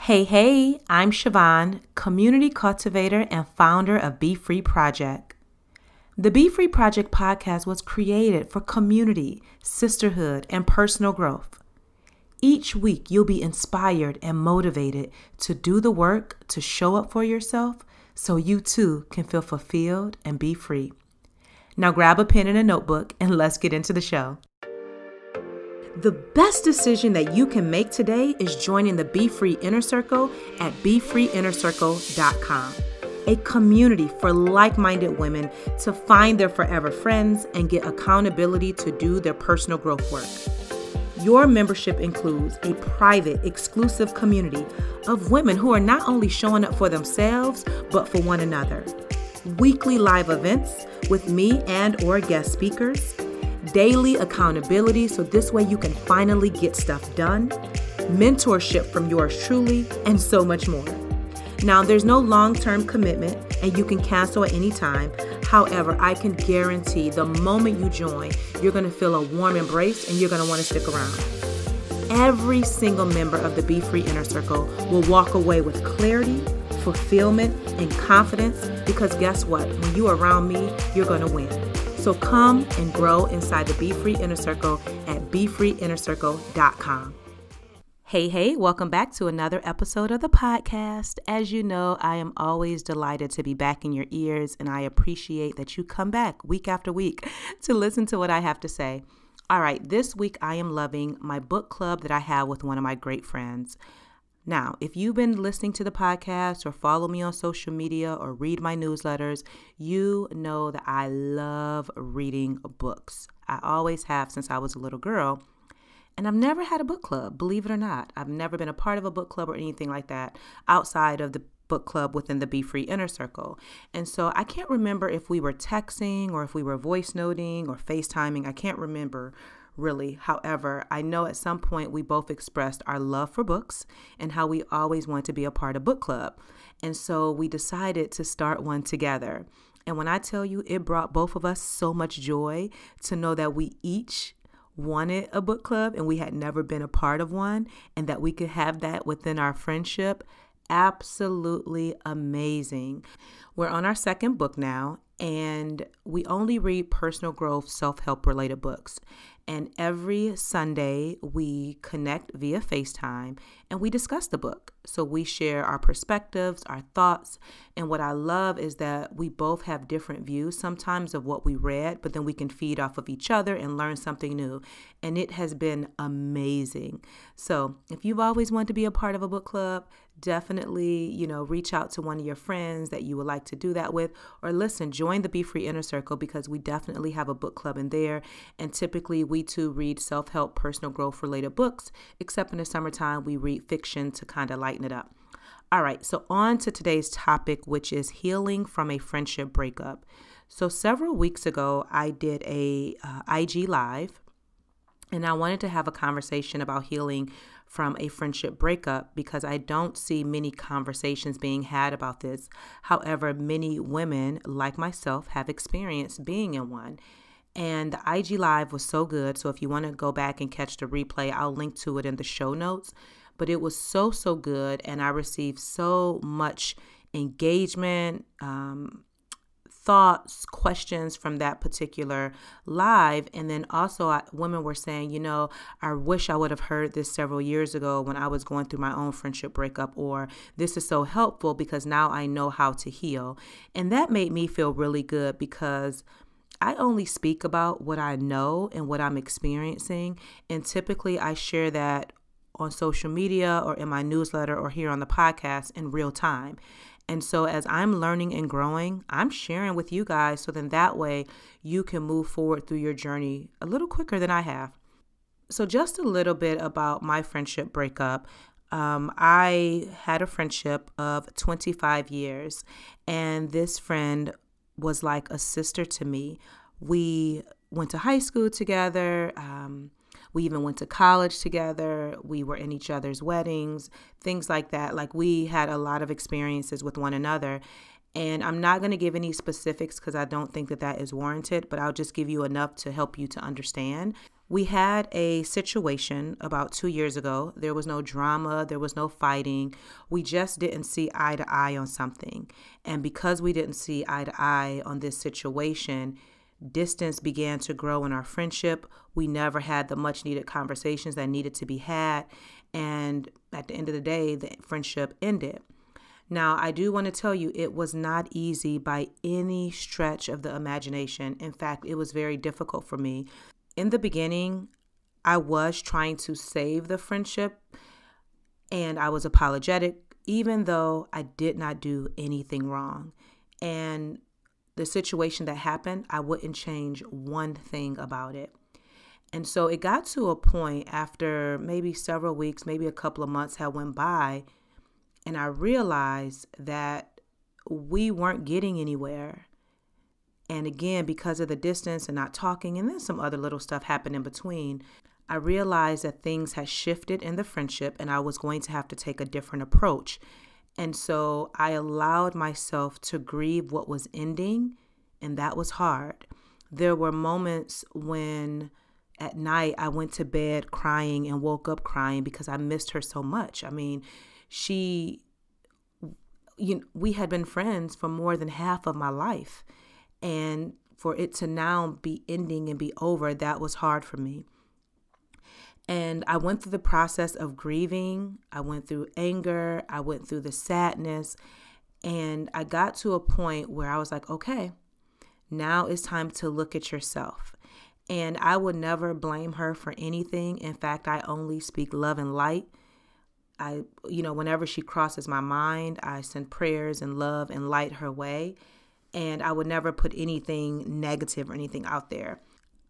Hey, I'm Siobhan, community cultivator and founder of BEFREE Project. The BEFREE Project podcast was created for community, sisterhood, and personal growth. Each week, you'll be inspired and motivated to do the work to show up for yourself so you too can feel fulfilled and be free. Now grab a pen and a notebook and let's get into the show. The best decision that you can make today is joining the BEFREE Inner Circle at BeFreeInnerCircle.com, a community for like-minded women to find their forever friends and get accountability to do their personal growth work. Your membership includes a private, exclusive community of women who are not only showing up for themselves, but for one another. Weekly live events with me and or guest speakers, daily accountability so this way you can finally get stuff done, mentorship from yours truly, and so much more. Now, there's no long-term commitment and you can cancel at any time. However, I can guarantee the moment you join, you're going to feel a warm embrace and you're going to want to stick around. Every single member of the BEFREE Inner Circle will walk away with clarity, fulfillment, and confidence because guess what? When you're around me, you're going to win. So come and grow inside the BEFREE Inner Circle at BeFreeInnerCircle.com. Hey, welcome back to another episode of the podcast. As you know, I am always delighted to be back in your ears, and I appreciate that you come back week after week to listen to what I have to say. All right, this week I am loving my book club that I have with one of my great friends. Now, if you've been listening to the podcast or follow me on social media or read my newsletters, you know that I love reading books. I always have since I was a little girl. And I've never had a book club, believe it or not. I've never been a part of a book club or anything like that outside of the book club within the BEFREE Inner Circle. And so I can't remember if we were texting or if we were voice noting or FaceTiming. I can't remember really. However, I know at some point we both expressed our love for books and how we always want to be a part of book club. And so we decided to start one together. And when I tell you, it brought both of us so much joy to know that we each wanted a book club and we had never been a part of one, and that we could have that within our friendship. Absolutely amazing. We're on our second book now, and we only read personal growth, self-help related books. And every Sunday we connect via FaceTime and we discuss the book. So we share our perspectives, our thoughts. And what I love is that we both have different views sometimes of what we read, but then we can feed off of each other and learn something new. And it has been amazing. So if you've always wanted to be a part of a book club, definitely, reach out to one of your friends that you would like to do that with, or listen, join the BEFREE Inner Circle because we definitely have a book club in there. And typically we too read self-help, personal growth related books, except in the summertime, we read fiction to kind of lighten it up. All right, so on to today's topic, which is healing from a friendship breakup. So several weeks ago, I did a IG Live, and I wanted to have a conversation about healing from a friendship breakup because I don't see many conversations being had about this. However, many women like myself have experienced being in one. And the IG Live was so good. So if you want to go back and catch the replay, I'll link to it in the show notes. But it was so good. And I received so much engagement, thoughts, questions from that particular live. And then also women were saying, I wish I would have heard this several years ago when I was going through my own friendship breakup, or this is so helpful because now I know how to heal. And that made me feel really good because I only speak about what I know and what I'm experiencing. And typically I share that on social media or in my newsletter or here on the podcast in real time. And so as I'm learning and growing, I'm sharing with you guys so then that way you can move forward through your journey a little quicker than I have. So just a little bit about my friendship breakup. I had a friendship of 25 years, and this friend was like a sister to me. We went to high school together. We even went to college together. We were in each other's weddings, things like that. Like we had a lot of experiences with one another. And I'm not going to give any specifics because I don't think that is warranted, but I'll just give you enough to help you to understand. We had a situation about 2 years ago. There was no drama, there was no fighting. We just didn't see eye to eye on something. And because we didn't see eye to eye on this situation, distance began to grow in our friendship. We never had the much needed conversations that needed to be had. And at the end of the day, the friendship ended. Now, I do want to tell you, it was not easy by any stretch of the imagination. In fact, it was very difficult for me. In the beginning, I was trying to save the friendship, and I was apologetic, even though I did not do anything wrong. And the situation that happened, I wouldn't change one thing about it. And so it got to a point after maybe several weeks, maybe a couple of months had went by, and I realized that we weren't getting anywhere. And again, because of the distance and not talking, and then some other little stuff happened in between, I realized that things had shifted in the friendship and I was going to have to take a different approach. And so I allowed myself to grieve what was ending, and that was hard. There were moments when at night I went to bed crying and woke up crying because I missed her so much. I mean, we had been friends for more than half of my life. And for it to now be ending and be over, that was hard for me. And I went through the process of grieving. I went through anger. I went through the sadness. And I got to a point where I was like, okay, now it's time to look at yourself. And I would never blame her for anything. In fact, I only speak love and light. Whenever she crosses my mind, I send prayers and love and light her way. And I would never put anything negative or anything out there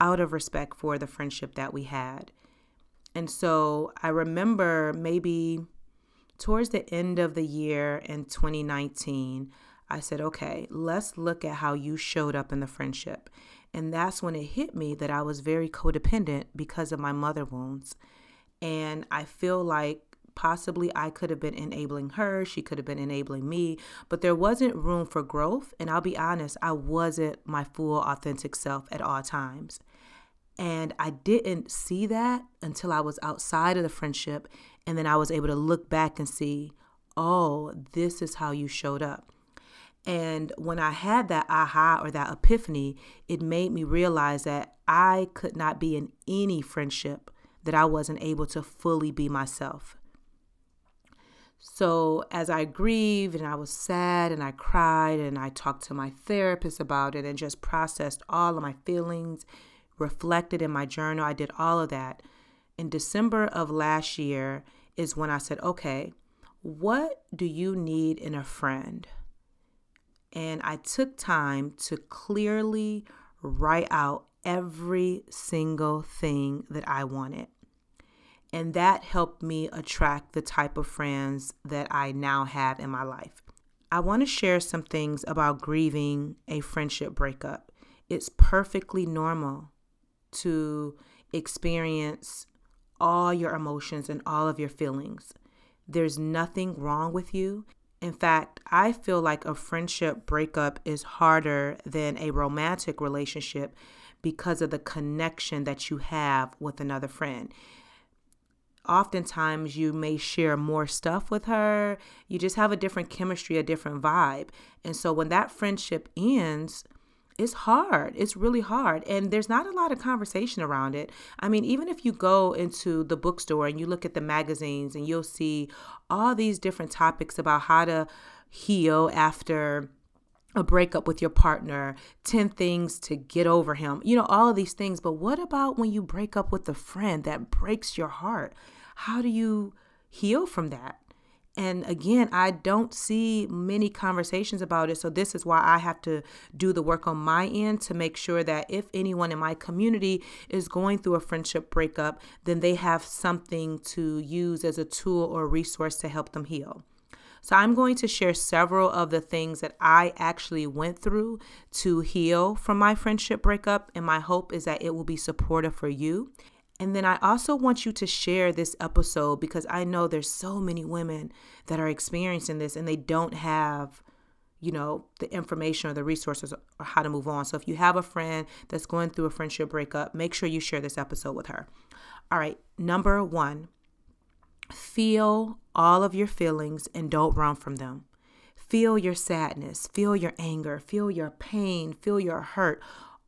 out of respect for the friendship that we had. And so I remember maybe towards the end of the year in 2019, I said, okay, let's look at how you showed up in the friendship. And that's when it hit me that I was very codependent because of my mother wounds. And I feel like possibly I could have been enabling her. She could have been enabling me, but there wasn't room for growth. And I'll be honest, I wasn't my full authentic self at all times. And I didn't see that until I was outside of the friendship. And then I was able to look back and see, oh, this is how you showed up. And when I had that aha or that epiphany, it made me realize that I could not be in any friendship that I wasn't able to fully be myself. So as I grieved and I was sad and I cried and I talked to my therapist about it and just processed all of my feelings, reflected in my journal, I did all of that. In December of last year is when I said, okay, what do you need in a friend? And I took time to clearly write out every single thing that I wanted. And that helped me attract the type of friends that I now have in my life. I want to share some things about grieving a friendship breakup. It's perfectly normal to experience all your emotions and all of your feelings. There's nothing wrong with you. In fact, I feel like a friendship breakup is harder than a romantic relationship because of the connection that you have with another friend. Oftentimes you may share more stuff with her. You just have a different chemistry, a different vibe. And so when that friendship ends, it's hard. It's really hard. And there's not a lot of conversation around it. I mean, even if you go into the bookstore and you look at the magazines and you'll see all these different topics about how to heal after a breakup with your partner, 10 things to get over him, all of these things. But what about when you break up with a friend that breaks your heart? How do you heal from that? And again, I don't see many conversations about it. So this is why I have to do the work on my end to make sure that if anyone in my community is going through a friendship breakup, then they have something to use as a tool or resource to help them heal. So I'm going to share several of the things that I actually went through to heal from my friendship breakup. And my hope is that it will be supportive for you. And then I also want you to share this episode because I know there's so many women that are experiencing this and they don't have, the information or the resources or how to move on. So if you have a friend that's going through a friendship breakup, make sure you share this episode with her. All right. Number 1, feel all of your feelings and don't run from them. Feel your sadness, feel your anger, feel your pain, feel your hurt.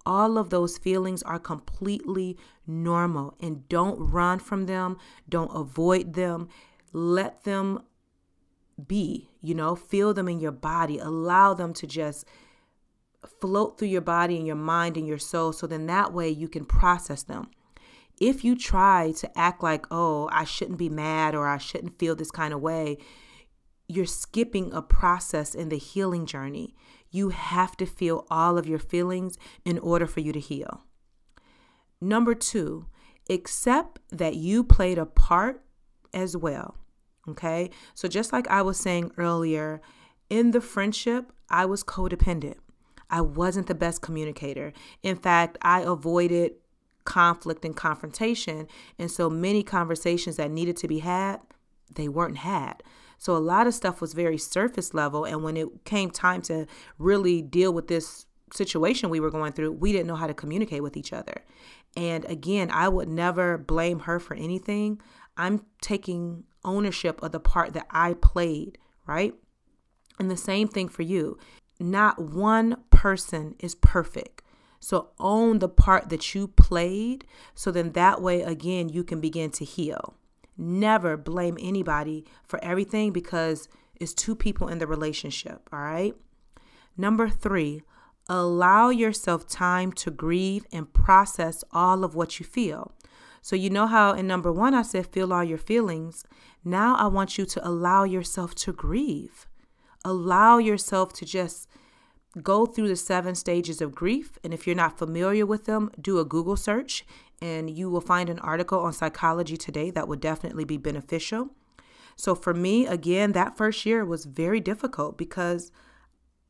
All of those feelings are completely normal, and don't run from them. Don't avoid them. Let them be, feel them in your body. Allow them to just float through your body and your mind and your soul. So then that way you can process them. If you try to act like, oh, I shouldn't be mad or I shouldn't feel this kind of way, you're skipping a process in the healing journey. You have to feel all of your feelings in order for you to heal. Number 2, accept that you played a part as well. Okay. So just like I was saying earlier, in the friendship, I was codependent. I wasn't the best communicator. In fact, I avoided conflict and confrontation. And so many conversations that needed to be had, they weren't had. So a lot of stuff was very surface level. And when it came time to really deal with this situation we were going through, we didn't know how to communicate with each other. And again, I would never blame her for anything. I'm taking ownership of the part that I played, right? And the same thing for you. Not one person is perfect. So own the part that you played. So then that way, again, you can begin to heal. Never blame anybody for everything because it's 2 people in the relationship. All right. Number 3, allow yourself time to grieve and process all of what you feel. So you know how in number 1, I said, feel all your feelings. Now I want you to allow yourself to grieve. Allow yourself to just go through the 7 stages of grief. And if you're not familiar with them, do a Google search and you will find an article on Psychology Today that would definitely be beneficial. So for me, again, that first year was very difficult because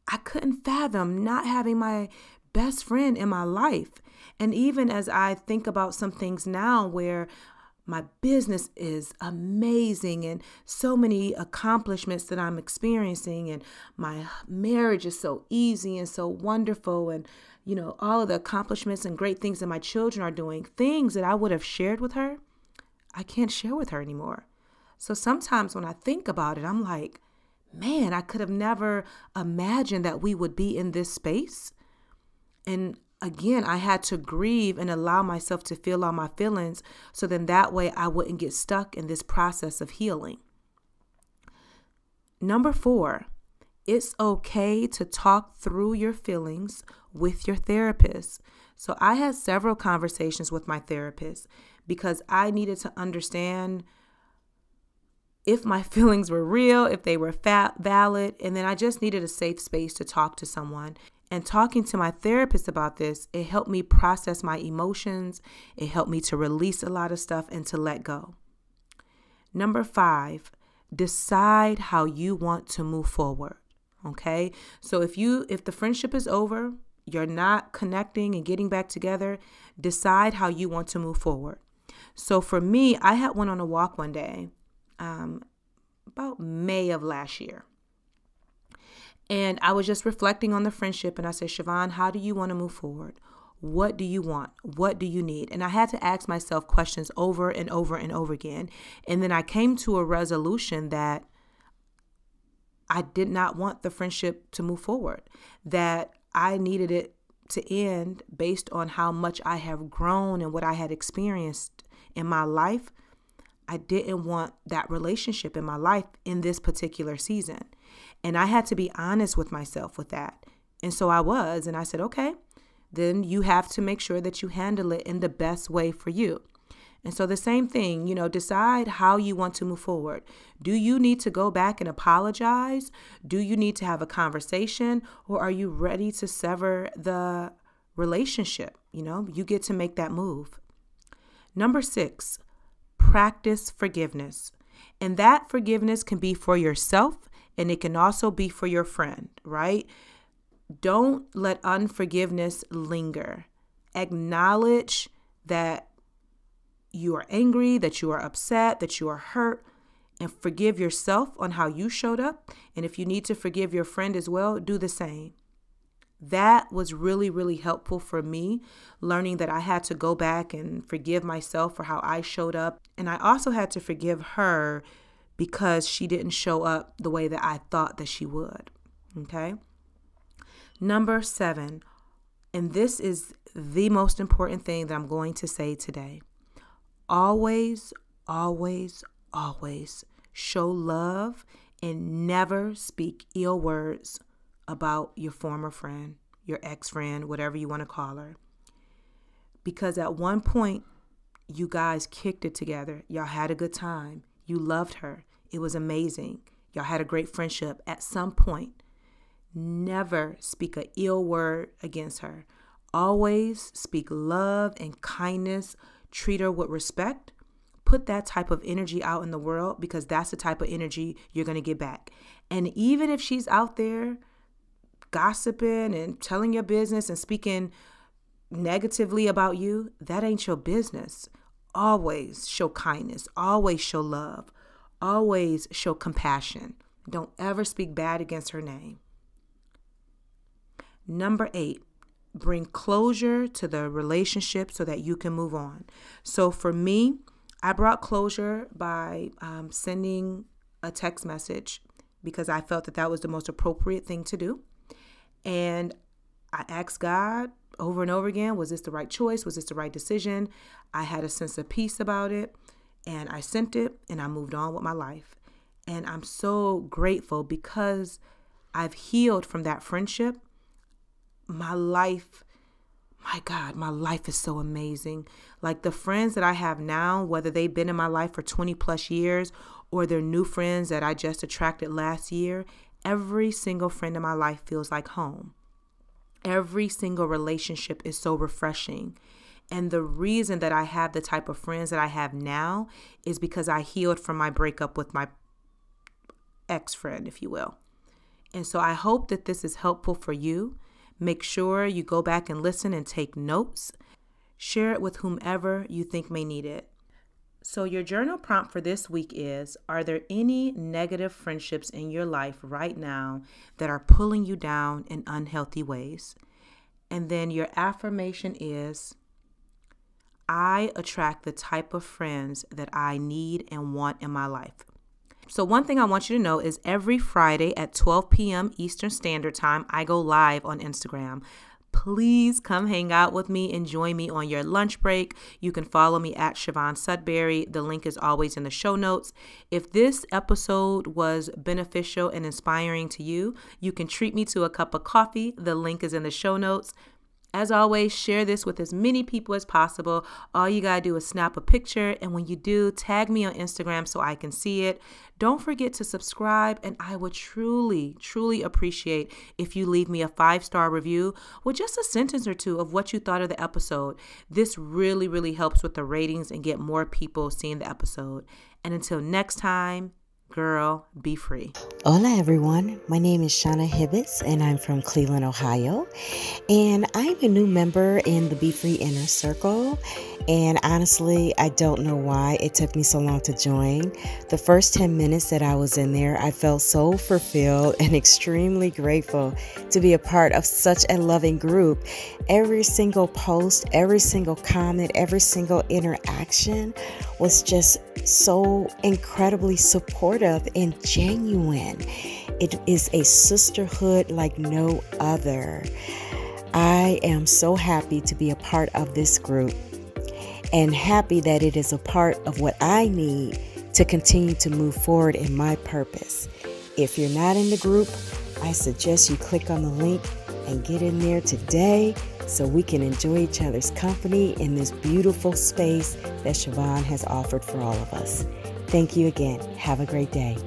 I couldn't fathom not having my best friend in my life. And even as I think about some things now where my business is amazing and so many accomplishments that I'm experiencing, and my marriage is so easy and so wonderful, and all of the accomplishments and great things that my children are doing, things that I would have shared with her, I can't share with her anymore. So sometimes when I think about it, I'm like, man, I could have never imagined that we would be in this space. And again, I had to grieve and allow myself to feel all my feelings. So then that way I wouldn't get stuck in this process of healing. Number 4, it's okay to talk through your feelings with your therapist. So I had several conversations with my therapist because I needed to understand if my feelings were real, if they were valid, and then I just needed a safe space to talk to someone. And talking to my therapist about this, it helped me process my emotions. It helped me to release a lot of stuff and to let go. Number 5, decide how you want to move forward. Okay. So if the friendship is over, you're not connecting and getting back together, decide how you want to move forward. So for me, I had went on a walk one day, about May of last year. And I was just reflecting on the friendship, and I said, Siobhan, how do you want to move forward? What do you want? What do you need? And I had to ask myself questions over and over and over again. And then I came to a resolution that I did not want the friendship to move forward, that I needed it to end based on how much I have grown and what I had experienced in my life. I didn't want that relationship in my life in this particular season. And I had to be honest with myself with that. And so I was, and I said, okay, then you have to make sure that you handle it in the best way for you. And so the same thing, decide how you want to move forward. Do you need to go back and apologize? Do you need to have a conversation? Or are you ready to sever the relationship? You get to make that move. Number 6, practice forgiveness. And that forgiveness can be for yourself, and it can also be for your friend, right? Don't let unforgiveness linger. Acknowledge that you are angry, that you are upset, that you are hurt, and forgive yourself on how you showed up. And if you need to forgive your friend as well, do the same. That was really, really helpful for me, learning that I had to go back and forgive myself for how I showed up. And I also had to forgive her because she didn't show up the way that I thought that she would. Okay. Number 7, and this is the most important thing that I'm going to say today. Always, always, always show love and never speak ill words about your former friend, your ex-friend, whatever you want to call her. Because at one point, you guys kicked it together. Y'all had a good time. You loved her. It was amazing. Y'all had a great friendship. At some point, never speak an ill word against her. Always speak love and kindness. Treat her with respect. Put that type of energy out in the world, because that's the type of energy you're going to get back. And even if she's out there gossiping and telling your business and speaking negatively about you, that ain't your business. Always show kindness. Always show love. Always show compassion. Don't ever speak bad against her name. Number 8, bring closure to the relationship so that you can move on. So for me, I brought closure by sending a text message, because I felt that that was the most appropriate thing to do. And I asked God over and over again, was this the right choice? Was this the right decision? I had a sense of peace about it, and I sent it, and I moved on with my life. And I'm so grateful, because I've healed from that friendship. My life, my God, my life is so amazing. Like the friends that I have now, whether they've been in my life for 20 plus years or they're new friends that I just attracted last year, every single friend in my life feels like home. Every single relationship is so refreshing. And the reason that I have the type of friends that I have now is because I healed from my breakup with my ex-friend, if you will. And so I hope that this is helpful for you. Make sure you go back and listen and take notes. Share it with whomever you think may need it. So your journal prompt for this week is, are there any negative friendships in your life right now that are pulling you down in unhealthy ways? And then your affirmation is, I attract the type of friends that I need and want in my life. So one thing I want you to know is every Friday at 12 p.m. Eastern Standard Time, I go live on Instagram. Please come hang out with me and join me on your lunch break. You can follow me at Siobhan Sudbury. The link is always in the show notes. If this episode was beneficial and inspiring to you, you can treat me to a cup of coffee. The link is in the show notes. As always, share this with as many people as possible. All you gotta do is snap a picture, and when you do, tag me on Instagram so I can see it. Don't forget to subscribe, and I would truly, truly appreciate if you leave me a 5-star review with just a sentence or two of what you thought of the episode. This really, really helps with the ratings and get more people seeing the episode. And until next time, girl, be free. Hola everyone, my name is Shauna Hibbets and I'm from Cleveland, Ohio, and I'm a new member in the BEFREE Inner Circle, and honestly I don't know why it took me so long to join. The first 10 minutes that I was in there, I felt so fulfilled and extremely grateful to be a part of such a loving group. Every single post, every single comment, every single interaction was just so incredibly supportive and genuine. It is a sisterhood like no other. I am so happy to be a part of this group and happy that it is a part of what I need to continue to move forward in my purpose. If you're not in the group, I suggest you click on the link and get in there today so we can enjoy each other's company in this beautiful space that Siobhan has offered for all of us. Thank you again. Have a great day.